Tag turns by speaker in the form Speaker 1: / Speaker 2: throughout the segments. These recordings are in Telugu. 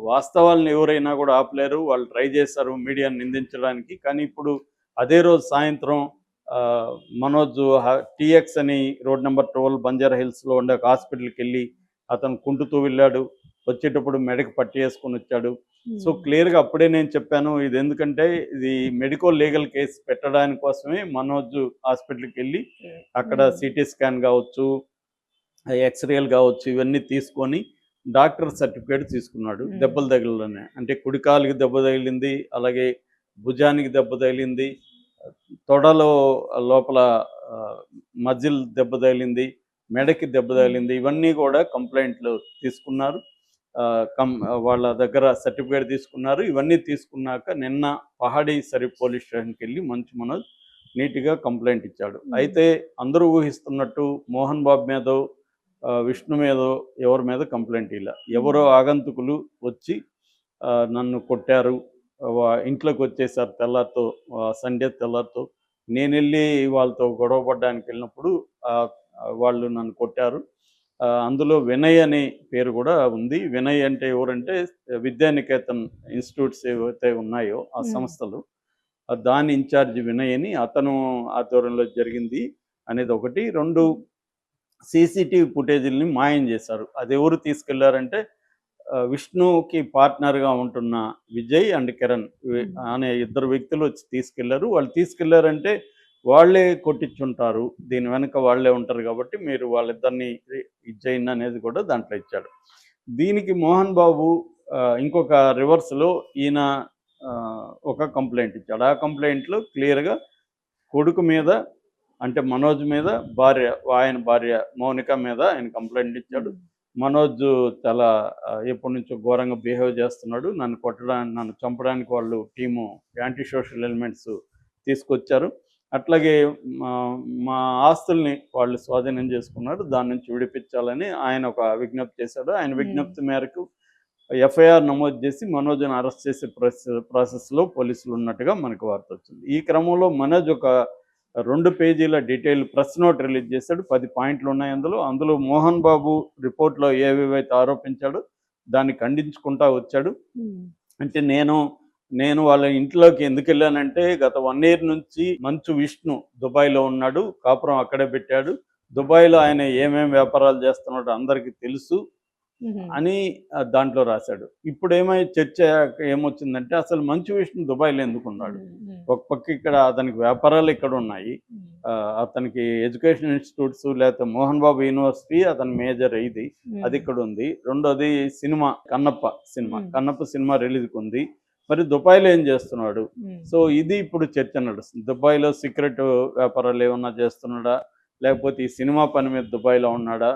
Speaker 1: వాస్తవాలను ఎవరైనా కూడా ఆపలేరు. వాళ్ళు ట్రై చేశారు మీడియాని నిందించడానికి. కానీ ఇప్పుడు అదే రోజు సాయంత్రం మనోజ్ టీఎక్స్ అని రోడ్ నెంబర్ 12 బంజారా హిల్స్‌లో ఉండే ఒక హాస్పిటల్‌కెళ్ళి అతను కుంటుతూ వెళ్ళాడు. వచ్చేటప్పుడు మెడకి పట్టి వేసుకొని వచ్చాడు. సో క్లియర్‌గా అప్పుడే నేను చెప్పాను. ఇది ఎందుకంటే ఇది మెడికో లీగల్ కేసు పెట్టడానికి కోసమే మనోజ్ హాస్పిటల్‌కెళ్ళి అక్కడ సిటీ స్కాన్ కావచ్చు, ఎక్స్‌రేలు కావచ్చు, ఇవన్నీ తీసుకొని డాక్టర్ సర్టిఫికేట్ తీసుకున్నాడు. దెబ్బలు తగిలిలోనే అంటే కుడి కాలుకి దెబ్బ తగిలింది, అలాగే భుజానికి దెబ్బ తగిలింది, తొడలో లోపల మజిల్ దెబ్బ తగిలింది, మెడకి దెబ్బ తగిలింది. ఇవన్నీ కూడా కంప్లైంట్లు తీసుకున్నారు. వాళ్ళ దగ్గర సర్టిఫికేట్ తీసుకున్నారు. ఇవన్నీ తీసుకున్నాక నిన్న పహాడీ సరి పోలీస్ స్టేషన్కి వెళ్ళి మంచు మనోజ్ నీట్గా కంప్లైంట్ ఇచ్చాడు. అయితే అందరూ ఊహిస్తున్నట్టు మోహన్ బాబు మీదో విష్ణు మీదో ఎవరి మీద కంప్లైంట్ ఇలా ఎవరో ఆగంతుకులు వచ్చి నన్ను కొట్టారు, ఇంట్లోకి వచ్చేసారు తెల్లారితో, సండే తెల్లారితో. నేను వెళ్ళి వాళ్ళతో గొడవ పడడానికి వెళ్ళినప్పుడు వాళ్ళు నన్ను కొట్టారు. అందులో వినయ్ అనే పేరు కూడా ఉంది. వినయ్ అంటే ఎవరంటే విద్యానికేతన్ ఇన్స్టిట్యూట్స్ ఏవైతే ఉన్నాయో ఆ సంస్థలు, దాని ఇన్ఛార్జ్ వినయ్ అని, అతను ఆధ్వర్యంలో జరిగింది అనేది ఒకటి. 2 సీసీటీవీ ఫుటేజీలని మాయం చేశారు. అది ఎవరు తీసుకెళ్లారంటే విష్ణుకి పార్ట్నర్గా ఉంటున్న విజయ్ అండ్ కిరణ్ అనే 2 వ్యక్తులు వచ్చి తీసుకెళ్లారు. వాళ్ళు తీసుకెళ్లారంటే వాళ్ళే కొట్టించుంటారు, దీని వెనక వాళ్ళే ఉంటారు కాబట్టి మీరు వాళ్ళిద్దరిని ఇచ్చేయండి అనేది కూడా దాంట్లో ఇచ్చాడు. దీనికి మోహన్ బాబు ఇంకొక రివర్స్లో ఈయన ఒక కంప్లైంట్ ఇచ్చాడు. ఆ కంప్లైంట్లో క్లియర్గా కొడుకు మీద అంటే మనోజ్ మీద ఆయన భార్య మౌనిక మీద ఆయన కంప్లైంట్ ఇచ్చాడు. మనోజ్ చాలా ఎప్పటి నుంచో ఘోరంగా బిహేవ్ చేస్తున్నాడు, నన్ను కొట్టడానికి, నన్ను చంపడానికి వాళ్ళు టీము యాంటీ సోషల్ ఎలిమెంట్స్ తీసుకొచ్చారు, అట్లాగే మా ఆస్తుల్ని వాళ్ళు స్వాధీనం చేసుకున్నారు, దాని నుంచి విడిపించాలని ఆయన ఒక విజ్ఞప్తి చేశాడు. ఆయన విజ్ఞప్తి మేరకు ఎఫ్ఐఆర్ నమోదు చేసి మనోజ్ని అరెస్ట్ చేసే ప్రాసెస్లో పోలీసులు ఉన్నట్టుగా మనకు వార్త వచ్చింది. ఈ క్రమంలో మనోజ్ ఒక 2 పేజీల డీటెయిల్ ప్రెస్ నోట్ రిలీజ్ చేశాడు. 10 పాయింట్లు ఉన్నాయి అందులో మోహన్ బాబు రిపోర్ట్లో ఏవేవైతే ఆరోపించాడో దాన్ని ఖండించుకుంటా వచ్చాడు. అంటే నేను వాళ్ళ ఇంట్లోకి ఎందుకు వెళ్ళానంటే గత 1 year నుంచి మంచు విష్ణు దుబాయ్లో ఉన్నాడు, కాపురం అక్కడే పెట్టాడు, దుబాయ్లో ఆయన ఏమేమి వ్యాపారాలు చేస్తున్నాడో అందరికీ తెలుసు అని దాంట్లో రాశాడు. ఇప్పుడు చర్చ ఏమొచ్చిందంటే అసలు మంచు విష్ణు దుబాయ్లో ఎందుకున్నాడు? ఒక పక్క ఇక్కడ అతనికి వ్యాపారాలు ఇక్కడ ఉన్నాయి, అతనికి ఎడ్యుకేషన్ ఇన్స్టిట్యూట్స్ లేకపోతే మోహన్ బాబు యూనివర్సిటీ అతని మేజర్ ఇది, అది ఇక్కడ ఉంది. రెండోది సినిమా కన్నప్ప సినిమా రిలీజ్కి ఉంది, మరి దుబాయ్లో ఏం చేస్తున్నాడు? సో ఇది ఇప్పుడు చర్చ నడుస్తుంది. దుబాయ్లో సీక్రెట్ వ్యాపారాలు ఏమన్నా చేస్తున్నాడా, లేకపోతే ఈ సినిమా పని మీద దుబాయ్లో ఉన్నాడా,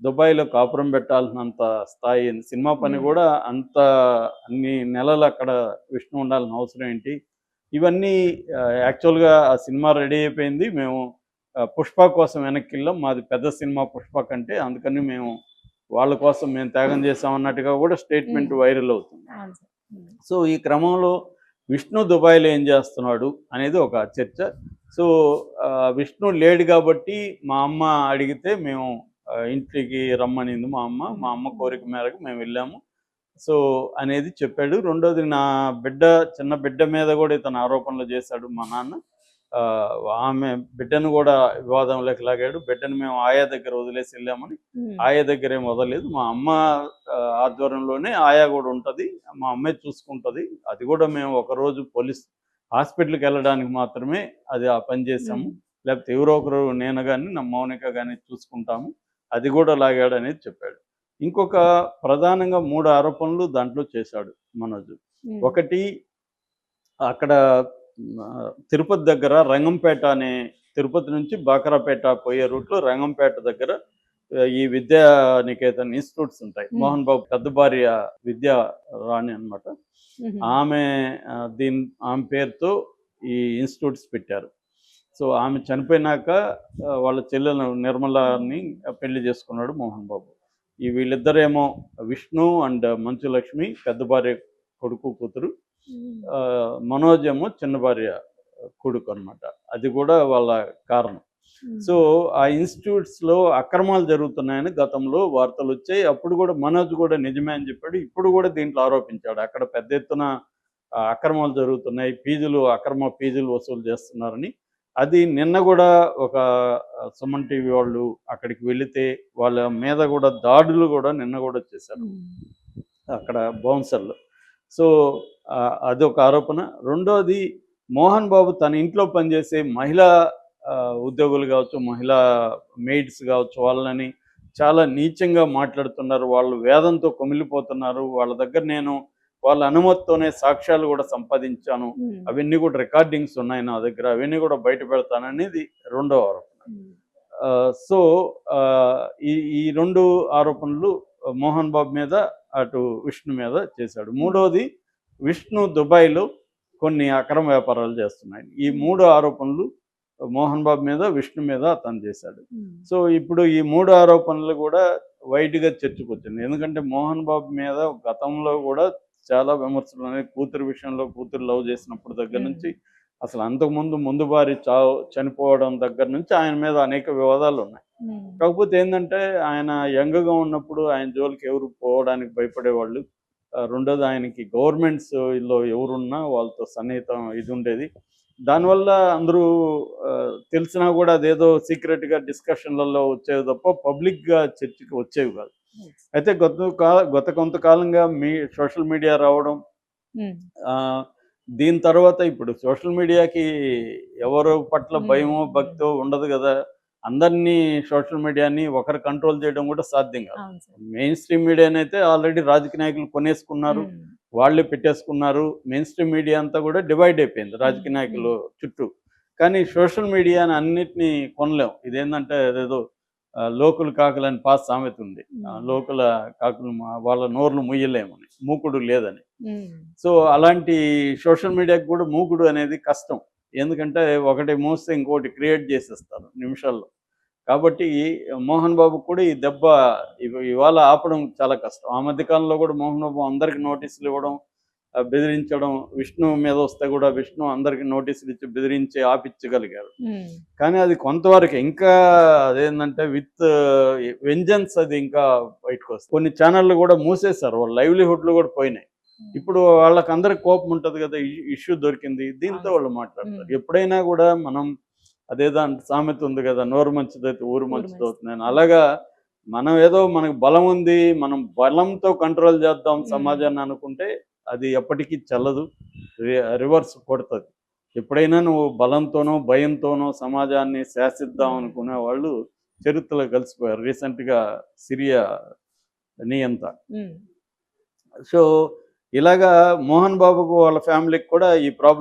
Speaker 1: దుబాయ్లో కాపురం పెట్టాల్సినంత స్థాయి సినిమా పని కూడా అంత అన్ని నెలలు అక్కడ విష్ణు ఉండాల్సిన అవసరం ఏంటి? ఇవన్నీ యాక్చువల్గా ఆ సినిమా రెడీ అయిపోయింది, మేము పుష్ప కోసం వెనక్కి వెళ్ళాం, మాది పెద్ద సినిమా పుష్ప కంటే, అందుకని మేము వాళ్ళ కోసం మేము త్యాగం చేసామన్నట్టుగా కూడా స్టేట్మెంట్ వైరల్ అవుతుంది. సో ఈ క్రమంలో విష్ణు దుబాయ్లో ఏం చేస్తున్నాడు అనేది ఒక చర్చ. సో విష్ణు లేడు కాబట్టి మా అమ్మ అడిగితే మేము ఇంటికి రమ్మనింది మా అమ్మ కోరిక మేరకు మేము వెళ్ళాము సో అనేది చెప్పాడు. రెండోది నా చిన్న బిడ్డ మీద కూడా ఇతను ఆరోపణలు చేశాడు మా నాన్న. ఆమె బిడ్డను కూడా వివాదంలోకి లాగాడు. బిడ్డను మేము ఆయా దగ్గర వదిలేసి వెళ్ళామని, ఆయా దగ్గర ఏం వదలలేదు, మా అమ్మ ఆధ్వర్యంలోనే ఆయా కూడా ఉంటుంది, మా అమ్మే చూసుకుంటుంది, అది కూడా మేము ఒకరోజు పోలీస్ హాస్పిటల్కి వెళ్ళడానికి మాత్రమే అది ఆ పని చేసాము, లేకపోతే ఎవరో ఒకరు నేను కానీ నా మౌనిక కానీ చూసుకుంటాము, అది కూడా లాగాడు అనేది చెప్పాడు. ఇంకొక ప్రధానంగా 3 ఆరోపణలు దాంట్లో చేశాడు మనోజ్. ఒకటి, అక్కడ తిరుపతి దగ్గర రంగంపేట అనే, తిరుపతి నుంచి బాకరాపేట పోయే రూట్లో రంగంపేట దగ్గర ఈ విద్యానికేతన్ ఇన్స్టిట్యూట్స్ ఉంటాయి. మోహన్ బాబు పెద్ద భార్య విద్యా రాణి అనమాట, ఆమె పేరుతో ఈ ఇన్స్టిట్యూట్స్ పెట్టారు. సో ఆమె చనిపోయినాక వాళ్ళ చెల్లెలు నిర్మలాని పెళ్లి చేసుకున్నాడు మోహన్ బాబు. వీళ్ళిద్దరేమో విష్ణు అండ్ మంచు లక్ష్మి పెద్ద భార్య కొడుకు కూతురు, మనోజ్ ఏమో చిన్న భార్య కొడుకు అనమాట, అది కూడా వాళ్ళ కారణం. సో ఆ ఇన్స్టిట్యూట్స్లో అక్రమాలు జరుగుతున్నాయని గతంలో వార్తలు వచ్చాయి. అప్పుడు కూడా మనోజ్ కూడా నిజమే అని చెప్పాడు. ఇప్పుడు కూడా దీంట్లో ఆరోపించాడు. అక్కడ పెద్ద ఎత్తున అక్రమాలు జరుగుతున్నాయి, అక్రమ ఫీజులు వసూలు చేస్తున్నారని. అది నిన్న కూడా ఒక సుమన్ టీవీ వాళ్ళు అక్కడికి వెళితే వాళ్ళ మీద కూడా దాడులు కూడా నిన్న కూడా చేశారు అక్కడ బౌన్సర్లు. సో అదొక ఆరోపణ. రెండోది, మోహన్ బాబు తన ఇంట్లో పనిచేసే మహిళా ఉద్యోగులు కావచ్చు, మహిళా మెయిడ్స్ కావచ్చు, వాళ్ళని చాలా నీచంగా మాట్లాడుతున్నారు. వాళ్ళు వేదంతో కొమిలిపోతున్నారు. వాళ్ళ దగ్గర నేను వాళ్ళ అనుమతితోనే సాక్ష్యాలు కూడా సంపాదించాను, అవన్నీ కూడా రికార్డింగ్స్ ఉన్నాయి నా దగ్గర, అవన్నీ కూడా బయట పెడతాననేది రెండో ఆరోపణ. సో ఈ రెండు ఆరోపణలు మోహన్ బాబు మీద, అటు విష్ణు మీద చేశాడు. మూడోది, విష్ణు దుబాయ్లో కొన్ని అక్రమ వ్యాపారాలు చేస్తున్నాయి. ఈ 3 ఆరోపణలు మోహన్ బాబు మీద, విష్ణు మీద అతను చేశాడు. సో ఇప్పుడు ఈ 3 ఆరోపణలు కూడా వైడ్గా చర్చకు వచ్చింది. ఎందుకంటే మోహన్ బాబు మీద గతంలో కూడా చాలా విమర్శలు ఉన్నాయి. కూతురు విషయంలో, కూతురు లవ్ చేసినప్పుడు దగ్గర నుంచి, అసలు ముందు భార్య చనిపోవడం దగ్గర నుంచి ఆయన మీద అనేక వివాదాలు ఉన్నాయి. కాకపోతే ఏంటంటే ఆయన యంగ్గా ఉన్నప్పుడు ఆయన జోలికి ఎవరు పోవడానికి భయపడేవాళ్ళు. రెండోది, ఆయనకి గవర్నమెంట్స్లో ఎవరున్నా వాళ్ళతో సన్నిహితం ఇది ఉండేది. దానివల్ల అందరూ తెలిసినా కూడా అదేదో సీక్రెట్గా డిస్కషన్లలో వచ్చేవి తప్ప పబ్లిక్గా చర్చకి వచ్చేవి కాదు. అయితే గత కొంతకాలంగా సోషల్ మీడియా రావడం, దీని తర్వాత ఇప్పుడు సోషల్ మీడియాకి ఎవరు పట్ల భయమో భక్తో ఉండదు కదా. అందరినీ సోషల్ మీడియాని ఒకరు కంట్రోల్ చేయడం కూడా సాధ్యం కాదు. మెయిన్ స్ట్రీమ్ మీడియాని అయితే ఆల్రెడీ రాజకీయ నాయకులు కొనేసుకున్నారు, వాళ్ళే పెట్టేసుకున్నారు. మెయిన్ స్ట్రీమ్ మీడియా అంతా కూడా డివైడ్ అయిపోయింది రాజకీయ నాయకులు చుట్టూ. కానీ సోషల్ మీడియాని అన్నిటినీ కొనలేం. ఇదేంటంటే అదేదో లోకులు కాకులని పాత సామెత ఉంది. లోకుల కాకులు వాళ్ళ నోర్లు ముయ్యలేమని, మూకుడు లేదని. సో అలాంటి సోషల్ మీడియాకి కూడా మూకుడు అనేది కష్టం. ఎందుకంటే ఒకటి మూస్తే ఇంకోటి క్రియేట్ చేసేస్తారు నిమిషాల్లో. కాబట్టి మోహన్ బాబు కూడా ఈ దెబ్బ ఇవాళ ఆపడం చాలా కష్టం. ఆ మధ్యకాలంలో కూడా మోహన్ బాబు అందరికి నోటీసులు ఇవ్వడం, బెదిరించడం, విష్ణు మీద వస్తే కూడా విష్ణు అందరికి నోటీసులు ఇచ్చి బెదిరించి ఆపించగలిగారు. కానీ అది కొంతవరకు, ఇంకా అదేంటంటే విత్ వెంజన్స్ అది ఇంకా బయటకు వస్తుంది. కొన్ని ఛానళ్ళు కూడా మూసేశారు, వాళ్ళ లైవ్లీహుడ్లు కూడా పోయినాయి. ఇప్పుడు వాళ్ళకి అందరికి కోపం ఉంటుంది కదా, ఇష్యూ దొరికింది, దీంతో వాళ్ళు మాట్లాడతారు. ఎప్పుడైనా కూడా మనం అదేదో సామెత ఉంది కదా, నోరు మంచిదైతే ఊరు మంచిదవుతుంది. అలాగా మనం ఏదో మనకు బలం ఉంది, మనం బలంతో కంట్రోల్ చేద్దాం సమాజాన్ని అనుకుంటే అది ఎప్పటికీ చెల్లదు, రివర్స్ కొడుతుంది. ఎప్పుడైనా నువ్వు బలంతోనో భయంతోనో సమాజాన్ని శాసిద్దాం అనుకునే వాళ్ళు చరిత్రలో కలిసిపోయారు. రీసెంట్గా సిరియా నియంత. సో ఇలాగా మోహన్ బాబుకు వాళ్ళ ఫ్యామిలీకి కూడా ఈ ప్రాబ్లం